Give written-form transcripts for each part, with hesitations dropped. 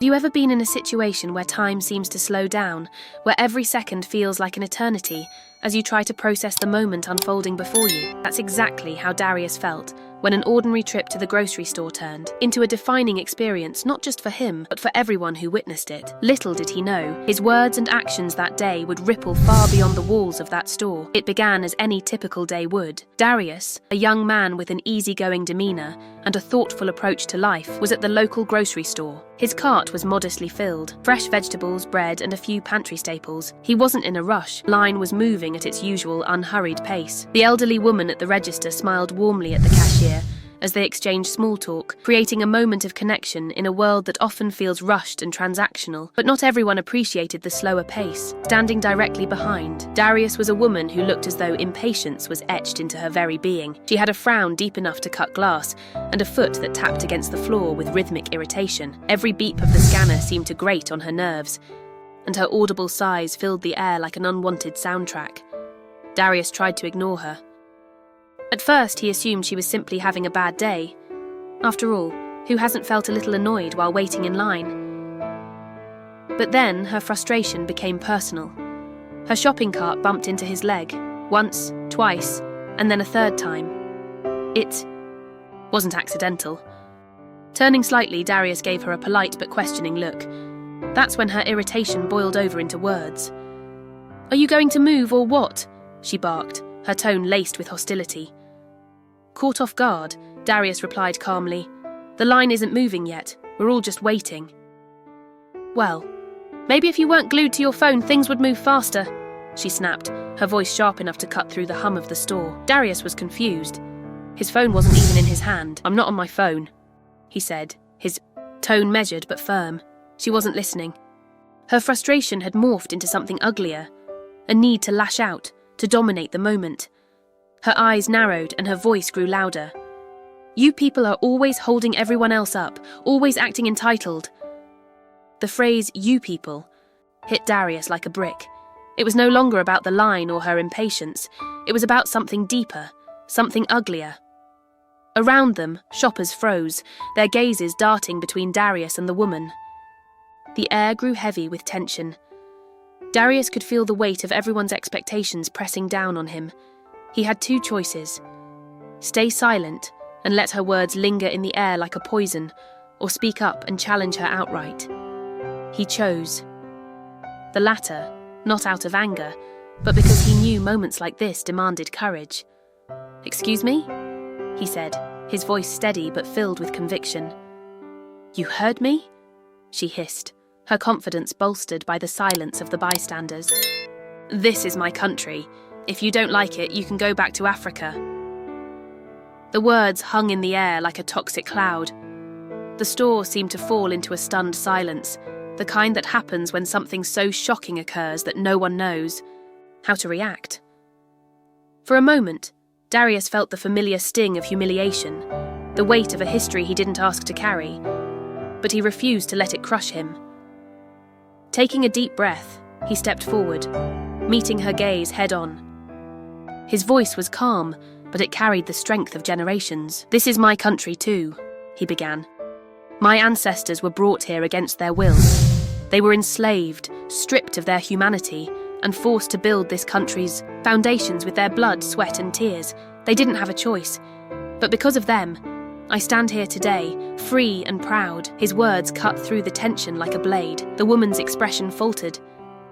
Have you ever been in a situation where time seems to slow down, where every second feels like an eternity, as you try to process the moment unfolding before you? That's exactly how Darius felt when an ordinary trip to the grocery store turned into a defining experience not just for him, but for everyone who witnessed it. Little did he know, his words and actions that day would ripple far beyond the walls of that store. It began as any typical day would. Darius, a young man with an easygoing demeanor and a thoughtful approach to life, was at the local grocery store. His cart was modestly filled, fresh vegetables, bread, and a few pantry staples. He wasn't in a rush. The line was moving at its usual unhurried pace. The elderly woman at the register smiled warmly at the cashier as they exchanged small talk, creating a moment of connection in a world that often feels rushed and transactional. But not everyone appreciated the slower pace. Standing directly behind, Darius was a woman who looked as though impatience was etched into her very being. She had a frown deep enough to cut glass, and a foot that tapped against the floor with rhythmic irritation. Every beep of the scanner seemed to grate on her nerves, and her audible sighs filled the air like an unwanted soundtrack. Darius tried to ignore her. At first, he assumed she was simply having a bad day. After all, who hasn't felt a little annoyed while waiting in line? But then, her frustration became personal. Her shopping cart bumped into his leg, once, twice, and then a third time. It wasn't accidental. Turning slightly, Darius gave her a polite but questioning look. That's when her irritation boiled over into words. "Are you going to move or what?" she barked, her tone laced with hostility. Caught off guard, Darius replied calmly, "The line isn't moving yet. We're all just waiting." "Well, maybe if you weren't glued to your phone, things would move faster," she snapped, her voice sharp enough to cut through the hum of the store. Darius was confused. His phone wasn't even in his hand. "I'm not on my phone," he said, his tone measured but firm. She wasn't listening. Her frustration had morphed into something uglier, a need to lash out, to dominate the moment. Her eyes narrowed and her voice grew louder. "You people are always holding everyone else up, always acting entitled." The phrase, "you people," hit Darius like a brick. It was no longer about the line or her impatience. It was about something deeper, something uglier. Around them, shoppers froze, their gazes darting between Darius and the woman. The air grew heavy with tension. Darius could feel the weight of everyone's expectations pressing down on him. He had two choices: stay silent and let her words linger in the air like a poison, or speak up and challenge her outright. He chose the latter, not out of anger, but because he knew moments like this demanded courage. "Excuse me?" he said, his voice steady but filled with conviction. "You heard me?" she hissed, her confidence bolstered by the silence of the bystanders. "This is my country. If you don't like it, you can go back to Africa." The words hung in the air like a toxic cloud. The store seemed to fall into a stunned silence, the kind that happens when something so shocking occurs that no one knows how to react. For a moment, Darius felt the familiar sting of humiliation, the weight of a history he didn't ask to carry, but he refused to let it crush him. Taking a deep breath, he stepped forward, meeting her gaze head-on. His voice was calm, but it carried the strength of generations. "This is my country too," he began. "My ancestors were brought here against their will. They were enslaved, stripped of their humanity, and forced to build this country's foundations with their blood, sweat, and tears. They didn't have a choice. But because of them, I stand here today, free and proud." His words cut through the tension like a blade. The woman's expression faltered,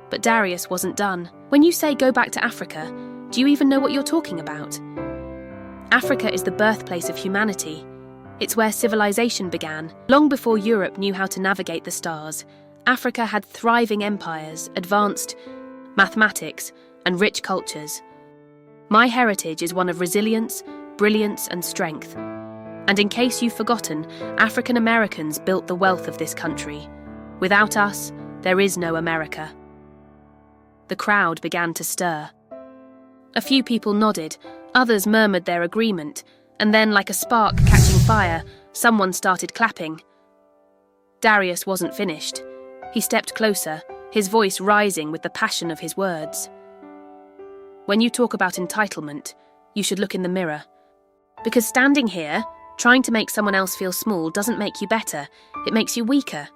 but Darius wasn't done. "When you say go back to Africa, do you even know what you're talking about? Africa is the birthplace of humanity. It's where civilization began. Long before Europe knew how to navigate the stars, Africa had thriving empires, advanced mathematics, and rich cultures. My heritage is one of resilience, brilliance, and strength. And in case you've forgotten, African Americans built the wealth of this country. Without us, there is no America." The crowd began to stir. A few people nodded, others murmured their agreement, and then, like a spark catching fire, someone started clapping. Darius wasn't finished. He stepped closer, his voice rising with the passion of his words. "When you talk about entitlement, you should look in the mirror. Because standing here, trying to make someone else feel small doesn't make you better, it makes you weaker.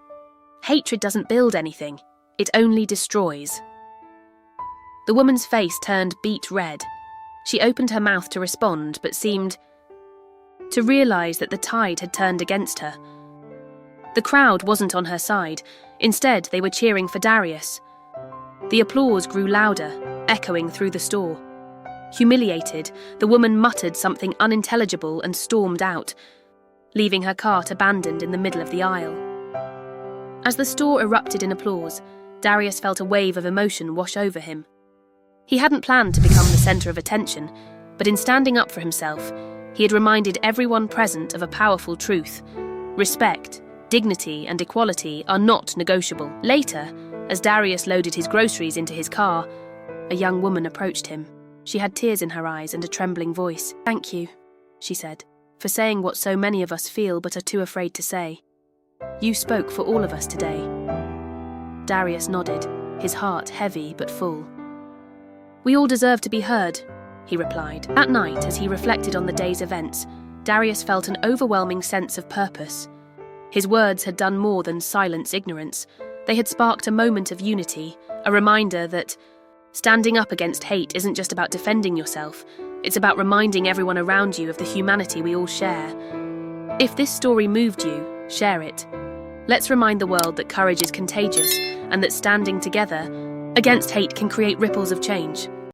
Hatred doesn't build anything. It only destroys. The woman's face turned beet red. She opened her mouth to respond, but seemed to realize that the tide had turned against her. The crowd wasn't on her side. Instead, they were cheering for Darius. The applause grew louder, echoing through the store. Humiliated, the woman muttered something unintelligible and stormed out, leaving her cart abandoned in the middle of the aisle. As the store erupted in applause, Darius felt a wave of emotion wash over him. He hadn't planned to become the center of attention, but in standing up for himself, he had reminded everyone present of a powerful truth. Respect, dignity, and equality are not negotiable. Later, as Darius loaded his groceries into his car, a young woman approached him. She had tears in her eyes and a trembling voice. "Thank you," she said, "for saying what so many of us feel but are too afraid to say. You spoke for all of us today." Darius nodded, his heart heavy but full. "We all deserve to be heard," he replied. That night, as he reflected on the day's events, Darius felt an overwhelming sense of purpose. His words had done more than silence ignorance. They had sparked a moment of unity, a reminder that standing up against hate isn't just about defending yourself, it's about reminding everyone around you of the humanity we all share. If this story moved you, share it. Let's remind the world that courage is contagious and that standing together against hate can create ripples of change.